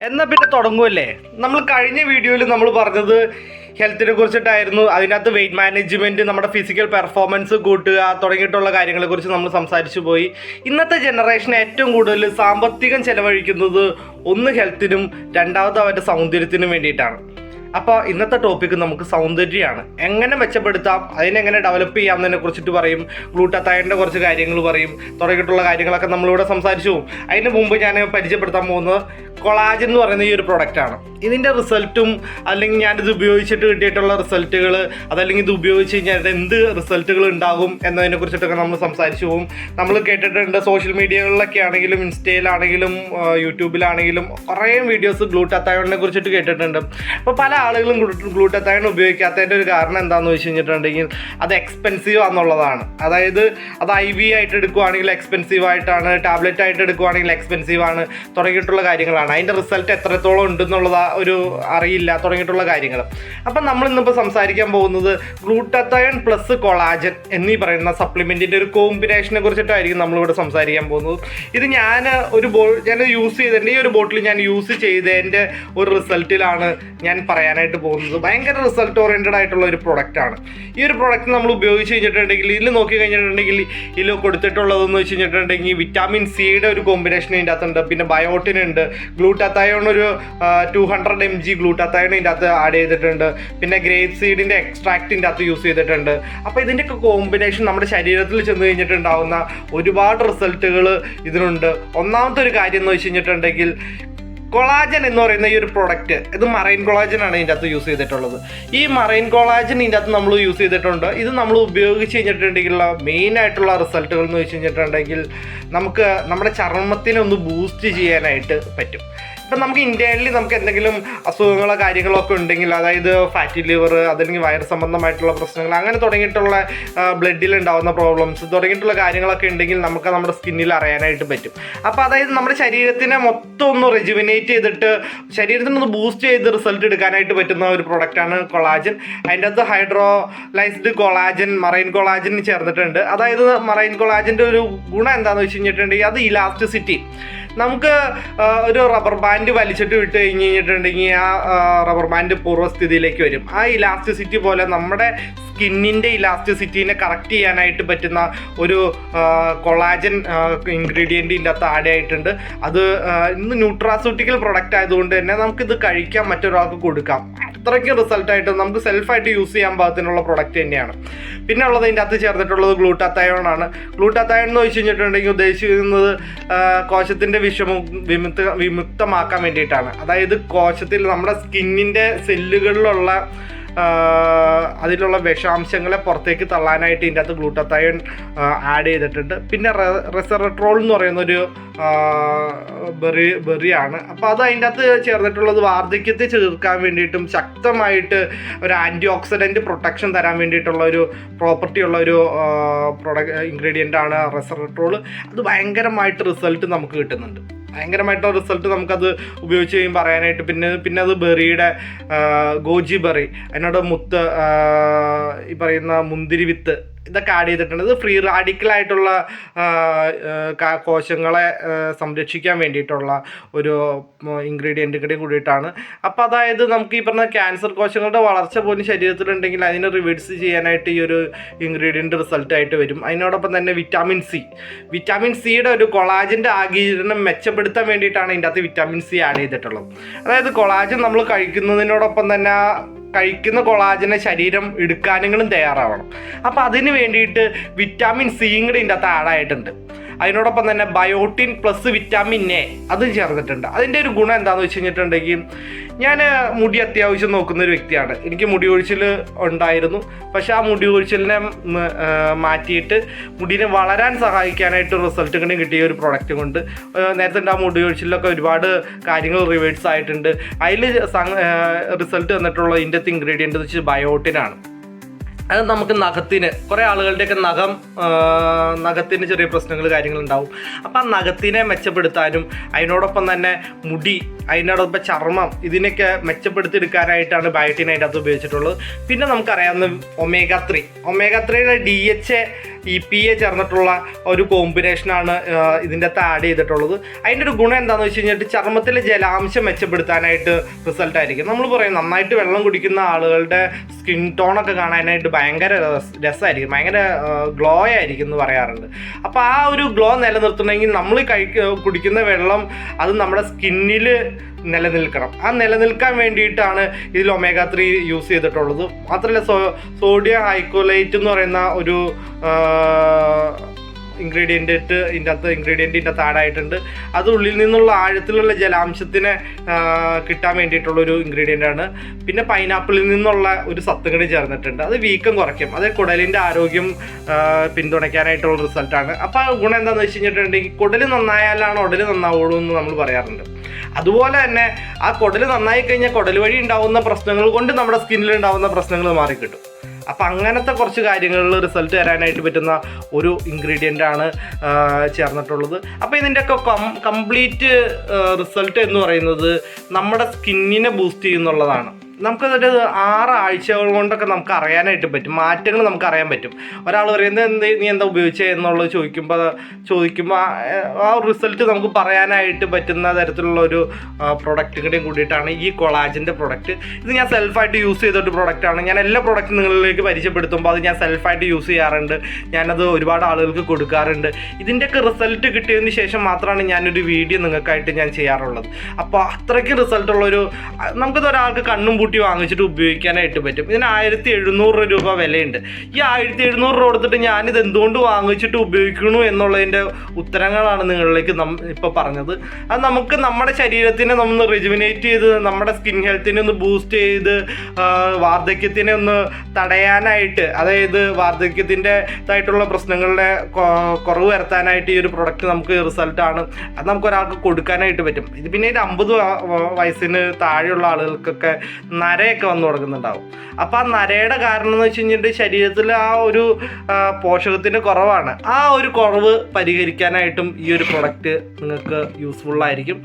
എന്നാൽ പിന്നെ തുടങ്ങുമല്ലേ. നമ്മൾ കഴിഞ്ഞ വീഡിയോയിൽ നമ്മൾ പറഞ്ഞത് ഹെൽത്തിനെ കുറിച്ചിട്ടായിരുന്നു. അതിനകത്ത് വെയിറ്റ് മാനേജ്മെൻറ്റ്, നമ്മുടെ ഫിസിക്കൽ പെർഫോമൻസ് കൂട്ടുക തുടങ്ങിയിട്ടുള്ള കാര്യങ്ങളെക്കുറിച്ച് നമ്മൾ സംസാരിച്ചു പോയി. ഇന്നത്തെ ജനറേഷൻ ഏറ്റവും കൂടുതൽ സാമ്പത്തികം ചെലവഴിക്കുന്നത് ഒന്ന് ഹെൽത്തിനും രണ്ടാമത് അവരുടെ സൗന്ദര്യത്തിനും വേണ്ടിയിട്ടാണ്. അപ്പോൾ ഇന്നത്തെ ടോപ്പിക്ക് നമുക്ക് സൗന്ദര്യമാണ്. എങ്ങനെ മെച്ചപ്പെടുത്താം, അതിനെങ്ങനെ ഡെവലപ്പ് ചെയ്യാമെന്നതിനെ കുറിച്ചിട്ട് പറയും. ഗ്ലൂട്ടാത്തയോണിൻ്റെ കുറച്ച് കാര്യങ്ങൾ പറയും. തുടങ്ങിയിട്ടുള്ള കാര്യങ്ങളൊക്കെ നമ്മളിവിടെ സംസാരിച്ചു പോകും. അതിന് മുമ്പ് ഞാൻ പരിചയപ്പെടുത്താൻ പോകുന്നത് കൊളാജൻ എന്ന് പറയുന്ന ഈ ഒരു പ്രൊഡക്റ്റാണ്. ഇതിൻ്റെ റിസൾട്ടും അല്ലെങ്കിൽ ഞാനിത് ഉപയോഗിച്ചിട്ട് കിട്ടിയിട്ടുള്ള റിസൾട്ടുകൾ, അതല്ലെങ്കിൽ ഇത് ഉപയോഗിച്ച് കഴിഞ്ഞാൽ എന്ത് റിസൾട്ടുകൾ ഉണ്ടാകും എന്നതിനെ കുറിച്ചിട്ടൊക്കെ നമ്മൾ സംസാരിച്ചു പോകും. നമ്മൾ കേട്ടിട്ടുണ്ട് സോഷ്യൽ മീഡിയകളിലൊക്കെ ആണെങ്കിലും ഇൻസ്റ്റയിലാണെങ്കിലും യൂട്യൂബിലാണെങ്കിലും കുറേ വീഡിയോസ് ഗ്ലൂട്ടാത്തയോണിനെ കുറിച്ചിട്ട് കേട്ടിട്ടുണ്ട്. അപ്പോൾ പല ആളുകളും ഗ്ലൂട്ടാത്തയോൺ ഉപയോഗിക്കാത്തതിൻ്റെ ഒരു കാരണം എന്താണെന്ന് വെച്ച് കഴിഞ്ഞിട്ടുണ്ടെങ്കിൽ അത് എക്സ്പെൻസീവ് ആണെന്നുള്ളതാണ്. അതായത് അത് IV ആയിട്ട് എടുക്കുകയാണെങ്കിൽ എക്സ്പെൻസീവ് ആയിട്ടാണ്, ടാബ്ലറ്റ് ആയിട്ട് എടുക്കുകയാണെങ്കിൽ എക്സ്പെൻസീവ് ആണ്, തുടങ്ങിയിട്ടുള്ള കാര്യങ്ങളാണ്. അതിൻ്റെ റിസൾട്ട് എത്രത്തോളം ഉണ്ടെന്നുള്ളത് ഒരു അറിയില്ല, തുടങ്ങിയിട്ടുള്ള കാര്യങ്ങൾ. അപ്പം നമ്മൾ ഇന്നിപ്പോൾ സംസാരിക്കാൻ പോകുന്നത് ഗ്ലൂട്ടാത്തയോൺ പ്ലസ് കൊളാജൻ എന്നീ പറയുന്ന സപ്ലിമെൻറ്റിൻ്റെ ഒരു കോമ്പിനേഷനെ കുറിച്ചിട്ടായിരിക്കും നമ്മളിവിടെ സംസാരിക്കാൻ പോകുന്നത്. ഇത് ഞാൻ യൂസ് ചെയ്തതിൻ്റെ ഈ ഒരു ബോട്ടിൽ ഞാൻ യൂസ് ചെയ്തതിൻ്റെ ഒരു റിസൾട്ടിലാണ് ഞാൻ പറയാനായിട്ട് പോകുന്നത്. ഭയങ്കര റിസൾട്ട് ഓറിയൻറ്റഡ് ആയിട്ടുള്ള ഒരു പ്രൊഡക്റ്റാണ്. ഈ ഒരു പ്രൊഡക്റ്റ് നമ്മൾ ഉപയോഗിച്ച് കഴിഞ്ഞിട്ടുണ്ടെങ്കിൽ ഇതിൽ നോക്കി കഴിഞ്ഞിട്ടുണ്ടെങ്കിൽ ഇതിൽ കൊടുത്തിട്ടുള്ളതെന്ന് വെച്ച് കഴിഞ്ഞിട്ടുണ്ടെങ്കിൽ വിറ്റാമിൻ സിയുടെ ഒരു കോമ്പിനേഷൻ ഇതിൻ്റെ അകത്തുണ്ട്. പിന്നെ ബയോട്ടിൻ ഉണ്ട്. ഗ്ലൂട്ടാത്തയോൺ ഒരു 200 mg ഗ്ലൂട്ടാത്തയോൺ ഇതിൻ്റെ അകത്ത് ആഡ് ചെയ്തിട്ടുണ്ട്. പിന്നെ ഗ്രേപ്പ് സീഡിൻ്റെ എക്സ്ട്രാക്റ്റിൻ്റെ അകത്ത് യൂസ് ചെയ്തിട്ടുണ്ട്. അപ്പോൾ ഇതിൻ്റെയൊക്കെ കോമ്പിനേഷൻ നമ്മുടെ ശരീരത്തിൽ ചെന്ന് കഴിഞ്ഞിട്ടുണ്ടാവുന്ന ഒരുപാട് റിസൾട്ടുകൾ ഇതിനുണ്ട്. ഒന്നാമത്തെ ഒരു കാര്യം എന്ന് വെച്ച് കഴിഞ്ഞിട്ടുണ്ടെങ്കിൽ കൊളാജൻ എന്ന് പറയുന്ന ഈ ഒരു പ്രൊഡക്റ്റ്, ഇത് മറൈൻ കൊളാജൻ ആണ് ഇതിൻ്റെ അകത്ത് യൂസ് ചെയ്തിട്ടുള്ളത്. ഈ മറൈൻ കൊളാജൻ ഇതിൻ്റെ അകത്ത് നമ്മൾ യൂസ് ചെയ്തിട്ടുണ്ട്. ഇത് നമ്മൾ ഉപയോഗിച്ച് കഴിഞ്ഞിട്ടുണ്ടെങ്കിൽ മെയിനായിട്ടുള്ള റിസൾട്ടുകൾ എന്ന് വെച്ച് കഴിഞ്ഞിട്ടുണ്ടെങ്കിൽ നമുക്ക് നമ്മുടെ ചർമ്മത്തിനെ ഒന്ന് ബൂസ്റ്റ് ചെയ്യാനായിട്ട് പറ്റും. ഇപ്പം നമുക്ക് ഇന്ത്യയിൽ നമുക്ക് എന്തെങ്കിലും അസുഖങ്ങളോ കാര്യങ്ങളോ ഒക്കെ ഉണ്ടെങ്കിൽ, അതായത് ഫാറ്റി ലിവർ, അതല്ലെങ്കിൽ വയർ സംബന്ധമായിട്ടുള്ള പ്രശ്നങ്ങൾ, അങ്ങനെ തുടങ്ങിയിട്ടുള്ള ബ്ലഡിൽ ഉണ്ടാകുന്ന പ്രോബ്ലംസ് തുടങ്ങിയിട്ടുള്ള കാര്യങ്ങളൊക്കെ ഉണ്ടെങ്കിൽ നമുക്ക് നമ്മുടെ സ്കിന്നിൽ അറിയാനായിട്ട് പറ്റും. അപ്പോൾ അതായത് നമ്മുടെ ശരീരത്തിനെ മൊത്തം ഒന്ന് റെജുവിനേറ്റ് ചെയ്തിട്ട് ശരീരത്തിനൊന്ന് ബൂസ്റ്റ് ചെയ്ത് റിസൾട്ട് എടുക്കാനായിട്ട് പറ്റുന്ന ഒരു പ്രൊഡക്റ്റാണ് കൊളാജൻ. അതിൻ്റെ അകത്ത് ഹൈഡ്രോലൈസ്ഡ് കൊളാജൻ, മറൈൻ കൊളാജൻ ചേർന്നിട്ടുണ്ട്. അതായത് മറൈൻ കൊളാജൻ്റെ ഒരു ഗുണം എന്താണെന്ന് വെച്ച് കഴിഞ്ഞിട്ടുണ്ടെങ്കിൽ അത് ഇലാസ്റ്റിസിറ്റി. നമുക്ക് ഒരു റബ്ബർ ബാൻഡ് വലിച്ചിട്ട് വിട്ട് കഴിഞ്ഞ് കഴിഞ്ഞിട്ടുണ്ടെങ്കിൽ ആ റബ്ബർ ബാൻഡ് പൂർവ്വസ്ഥിതിയിലേക്ക് വരും. ആ ഇലാസ്റ്റിസിറ്റി പോലെ നമ്മുടെ സ്കിന്നിൻ്റെ ഇലാസ്റ്റിസിറ്റീനെ കറക്റ്റ് ചെയ്യാനായിട്ട് പറ്റുന്ന ഒരു കൊളാജൻ ഇൻഗ്രീഡിയൻ്റ് ഇതിൻ്റെ അകത്ത് ആഡ് ആയിട്ടുണ്ട്. അത് ഇന്ന് ന്യൂട്രാസ്യൂട്ടിക്കൽ പ്രൊഡക്റ്റ് ആയതുകൊണ്ട് തന്നെ നമുക്കിത് കഴിക്കാൻ മറ്റൊരാൾക്ക് കൊടുക്കാം. അത്രയ്ക്ക് റിസൾട്ടായിട്ട് നമുക്ക് സെൽഫായിട്ട് യൂസ് ചെയ്യാൻ പാകത്തിനുള്ള പ്രൊഡക്റ്റ് തന്നെയാണ്. പിന്നെ ഉള്ളത് ഇതിൻ്റെ അകത്ത് ചേർന്നിട്ടുള്ളത് ഗ്ലൂട്ടാത്തയോൺ ആണ്. ഗ്ലൂട്ടാത്തയോൺ എന്ന് വെച്ച് കഴിഞ്ഞിട്ടുണ്ടെങ്കിൽ ഉദ്ദേശിക്കുന്നത് കോശത്തിൻ്റെ വിമുക്തമാക്കാൻ വേണ്ടിയിട്ടാണ്. അതായത് കോശത്തിൽ നമ്മുടെ സ്കിന്നിൻ്റെ സെല്ലുകളിലുള്ള അതിലുള്ള വിഷാംശങ്ങളെ പുറത്തേക്ക് തള്ളാനായിട്ട് ഇതിൻ്റെ അകത്ത് ഗ്ലൂട്ടാത്തയോൺ ആഡ് ചെയ്തിട്ടുണ്ട്. പിന്നെ റെസറട്രോൾ എന്ന് പറയുന്നൊരു ബെറിയാണ്. അപ്പോൾ അത് അതിൻ്റെ അകത്ത് ചേർന്നിട്ടുള്ളത് വാർദ്ധക്യത്തെ ചേർക്കാൻ വേണ്ടിയിട്ടും ശക്തമായിട്ട് ഒരു ആൻറ്റി ഓക്സിഡൻറ്റ് പ്രൊട്ടക്ഷൻ തരാൻ വേണ്ടിയിട്ടുള്ള ഒരു പ്രോപ്പർട്ടി ഉള്ള ഒരു ഇൻഗ്രീഡിയൻ്റ് ആണ് റെസറട്രോൾ. അത് ഭയങ്കരമായിട്ട് റിസൾട്ട് നമുക്ക് കിട്ടുന്നുണ്ട്. ഭയങ്കരമായിട്ടുള്ള റിസൾട്ട് നമുക്കത് ഉപയോഗിച്ച് കഴിയുമ്പോൾ പറയാനായിട്ട്. പിന്നെ അത് ബെറിയുടെ ഗോജി ബെറി, അതിനോട് ഈ പറയുന്ന മുന്തിരി വിത്ത്, ഇതൊക്കെ ആഡ് ചെയ്തിട്ടുണ്ട്. ഇത് ഫ്രീ റാഡിക്കലായിട്ടുള്ള കോശങ്ങളെ സംരക്ഷിക്കാൻ വേണ്ടിയിട്ടുള്ള ഒരു ഇൻഗ്രീഡിയൻ്റ് കൂടിയിട്ടാണ്. അപ്പോൾ അതായത് നമുക്ക് ഈ പറഞ്ഞ ക്യാൻസർ കോശങ്ങളുടെ വളർച്ച പോലും ശരീരത്തിലുണ്ടെങ്കിൽ അതിനെ റിവേഴ്സ് ചെയ്യാനായിട്ട് ഈ ഒരു ഇൻഗ്രീഡിയൻ്റ് റിസൾട്ടായിട്ട് വരും. അതിനോടൊപ്പം തന്നെ വിറ്റാമിൻ സിയുടെ ഒരു കൊളാജൻ്റെ ആഗിരണം മെച്ചപ്പെടുത്താൻ വേണ്ടിയിട്ടാണ് ഇതിൻ്റെ അകത്ത് വിറ്റാമിൻ സി ആഡ് ചെയ്തിട്ടുള്ളത്. അതായത് കൊളാജൻ നമ്മൾ കഴിക്കുന്നതിനോടൊപ്പം തന്നെ കഴിക്കുന്ന കൊളാജനെ ശരീരം എടുക്കാനും തയ്യാറാവണം. അപ്പോൾ അതിന് വേണ്ടിയിട്ട് വിറ്റാമിൻ സിയും കൂടി ഇതിൻ്റെ അകത്ത് ആഡായിട്ടുണ്ട്. അതിനോടൊപ്പം തന്നെ ബയോട്ടിൻ പ്ലസ് വിറ്റാമിൻ എ അതും ചേർന്നിട്ടുണ്ട്. അതിൻ്റെ ഒരു ഗുണം എന്താണെന്ന് വെച്ച് കഴിഞ്ഞിട്ടുണ്ടെങ്കിൽ, ഞാൻ മുടി അത്യാവശ്യം നോക്കുന്ന ഒരു വ്യക്തിയാണ്. എനിക്ക് മുടി കൊഴിച്ചിൽ ഉണ്ടായിരുന്നു. പക്ഷേ ആ മുടി കൊഴിച്ചിലിനെ മാറ്റിയിട്ട് മുടിനെ വളരാൻ സഹായിക്കാനായിട്ട് റിസൾട്ട് കൂടി കിട്ടിയ ഒരു പ്രൊഡക്റ്റ് കൊണ്ട് നേരത്തെ ആ മുടി കൊഴിച്ചിലൊക്കെ ഒരുപാട് കാര്യങ്ങൾ റിവേഴ്സ് ആയിട്ടുണ്ട്. അതിൽ റിസൾട്ട് തന്നിട്ടുള്ള ഇതിൻ്റെ ഇൻഗ്രീഡിയൻ്റ് വെച്ച് ബയോട്ടിനാണ്. അത് നമുക്ക് നഖത്തിന്, കുറേ ആളുകളുടെയൊക്കെ നഖത്തിന് ചെറിയ പ്രശ്നങ്ങൾ കാര്യങ്ങളുണ്ടാവും. അപ്പോൾ ആ നഖത്തിനെ മെച്ചപ്പെടുത്താനും അതിനോടൊപ്പം തന്നെ മുടി, അതിനോടൊപ്പം ചർമ്മം, ഇതിനൊക്കെ മെച്ചപ്പെടുത്തിയെടുക്കാനായിട്ടാണ് ബയോട്ടിൻ അതിൻ്റെ അകത്ത് ഉപയോഗിച്ചിട്ടുള്ളത്. പിന്നെ നമുക്കറിയാവുന്ന ഒമേഗ 3യുടെ DHA EPA ചേർന്നിട്ടുള്ള ഒരു കോമ്പിനേഷനാണ് ഇതിൻ്റെ അകത്ത് ആഡ് ചെയ്തിട്ടുള്ളത്. അതിൻ്റെ ഒരു ഗുണം എന്താണെന്ന് വെച്ച് കഴിഞ്ഞിട്ട് ചർമ്മത്തിലെ ജലാംശം മെച്ചപ്പെടുത്താനായിട്ട് റിസൾട്ട് ആയിരിക്കും. നമ്മൾ പറയും നന്നായിട്ട് വെള്ളം കുടിക്കുന്ന ആളുകളുടെ സ്കിൻ ടോണൊക്കെ കാണാനായിട്ട് ഭയങ്കര രസമായിരിക്കും, ഭയങ്കര ഗ്ലോ ആയിരിക്കും എന്ന് പറയാറുണ്ട്. അപ്പോൾ ആ ഒരു ഗ്ലോ നിലനിർത്തണമെങ്കിൽ നമ്മൾ കുടിക്കുന്ന വെള്ളം അത് നമ്മുടെ സ്കിന്നിൽ നിലനിൽക്കണം. ആ നിലനിൽക്കാൻ വേണ്ടിയിട്ടാണ് ഇതിൽ omega-3 യൂസ് ചെയ്തിട്ടുള്ളത്. മാത്രമല്ല സോഡിയം ഹൈക്കോലേറ്റ് എന്ന് പറയുന്ന ഒരു ഇൻഗ്രീഡിയൻ്റ് ഇതിൻ്റെ അകത്ത് ആഡ് ആയിട്ടുണ്ട്. അത് ഉള്ളിൽ നിന്നുള്ള ആഴത്തിലുള്ള ജലാംശത്തിനെ കിട്ടാൻ വേണ്ടിയിട്ടുള്ളൊരു ഇൻഗ്രീഡിയൻ്റ് ആണ്. പിന്നെ പൈനാപ്പിളിൽ നിന്നുള്ള ഒരു സത്തും കൂടി ചേർന്നിട്ടുണ്ട്. അത് വീക്കം കുറയ്ക്കും, അത് കുടലിൻ്റെ ആരോഗ്യം പിന്തുണയ്ക്കാനായിട്ടുള്ള റിസൾട്ടാണ്. അപ്പോൾ ആ ഗുണം എന്താണെന്ന് വെച്ച് കഴിഞ്ഞിട്ടുണ്ടെങ്കിൽ കുടൽ നന്നായാലാണ് ഉടൽ നന്നാവുള്ളൂ എന്ന് നമ്മൾ പറയാറുണ്ട്. അതുപോലെ തന്നെ ആ കുടൽ നന്നായി കഴിഞ്ഞാൽ കുടൽ വഴി ഉണ്ടാവുന്ന പ്രശ്നങ്ങൾ കൊണ്ട് നമ്മുടെ സ്കിന്നിൽ ഉണ്ടാവുന്ന പ്രശ്നങ്ങൾ മാറിക്കിട്ടും. അപ്പം അങ്ങനത്തെ കുറച്ച് കാര്യങ്ങളിൽ റിസൾട്ട് തരാനായിട്ട് പറ്റുന്ന ഒരു ഇൻഗ്രീഡിയൻ്റ് ആണ് ചേർന്നിട്ടുള്ളത്. അപ്പോൾ ഇതിൻ്റെയൊക്കെ കംപ്ലീറ്റ് റിസൾട്ട് എന്ന് പറയുന്നത് നമ്മുടെ സ്കിന്നിനെ ബൂസ്റ്റ് ചെയ്യുന്നുള്ളതാണ്. നമുക്കതൊരു 6 ആഴ്ചകൾ കൊണ്ടൊക്കെ നമുക്ക് അറിയാനായിട്ട് പറ്റും, മാറ്റങ്ങൾ നമുക്ക് അറിയാൻ പറ്റും. ഒരാൾ പറയുന്നത് നീ എന്താ ഉപയോഗിച്ചത് എന്നുള്ളത് ചോദിക്കുമ്പോൾ ആ റിസൾട്ട് നമുക്ക് പറയാനായിട്ട് പറ്റുന്ന തരത്തിലുള്ള ഒരു പ്രൊഡക്റ്റും കൂടിയിട്ടാണ് ഈ കൊളാജൻ്റെ പ്രൊഡക്റ്റ്. ഇത് ഞാൻ സെൽഫായിട്ട് യൂസ് ചെയ്തൊരു പ്രൊഡക്റ്റാണ്. ഞാൻ എല്ലാ പ്രൊഡക്റ്റും നിങ്ങളിലേക്ക് പരിചയപ്പെടുത്തുമ്പോൾ അത് ഞാൻ സെൽഫായിട്ട് യൂസ് ചെയ്യാറുണ്ട്, ഞാനത് ഒരുപാട് ആളുകൾക്ക് കൊടുക്കാറുണ്ട്. ഇതിൻ്റെയൊക്കെ റിസൾട്ട് കിട്ടിയതിന് ശേഷം മാത്രമാണ് ഞാനൊരു വീഡിയോ നിങ്ങൾക്കായിട്ട് ഞാൻ ചെയ്യാറുള്ളത്. അപ്പോൾ അത്രയ്ക്ക് റിസൾട്ടുള്ളൊരു നമുക്കത് ഒരാൾക്ക് കണ്ണും കൂട്ടി വാങ്ങിച്ചിട്ട് ഉപയോഗിക്കാനായിട്ട് പറ്റും. ഇതിന് 1700 രൂപ വിലയുണ്ട്. ഈ 1700 രൂപ കൊടുത്തിട്ട് ഞാനിത് എന്തുകൊണ്ട് വാങ്ങിച്ചിട്ട് ഉപയോഗിക്കണു എന്നുള്ളതിൻ്റെ ഉത്തരങ്ങളാണ് നിങ്ങളിലേക്ക് ഇപ്പോൾ പറഞ്ഞത്. അത് നമുക്ക് നമ്മുടെ ശരീരത്തിനെ നമ്മൾ റിജുവിനേറ്റ് ചെയ്ത് നമ്മുടെ സ്കിൻ ഹെൽത്തിനെ ഒന്ന് ബൂസ്റ്റ് ചെയ്ത് വാർദ്ധക്യത്തിനെ ഒന്ന് തടയാനായിട്ട്, അതായത് വാർദ്ധക്യത്തിൻ്റെതായിട്ടുള്ള പ്രശ്നങ്ങളുടെ കുറവ് വരുത്താനായിട്ട് ഈ ഒരു പ്രൊഡക്റ്റ് നമുക്ക് റിസൾട്ടാണ്. അത് നമുക്ക് ഒരാൾക്ക് കൊടുക്കാനായിട്ട് പറ്റും. ഇത് പിന്നെ 50 വയസ്സിന് താഴെയുള്ള ആളുകൾക്കൊക്കെ നരയൊക്കെ വന്നു തുടങ്ങുന്നുണ്ടാവും. അപ്പോൾ ആ നരയുടെ കാരണം എന്ന് വെച്ച് കഴിഞ്ഞിട്ട് ശരീരത്തിൽ ആ ഒരു പോഷകത്തിൻ്റെ കുറവാണ്. ആ ഒരു കുറവ് പരിഹരിക്കാനായിട്ടും ഈ ഒരു പ്രൊഡക്റ്റ് നിങ്ങൾക്ക് യൂസ്ഫുള്ളായിരിക്കും.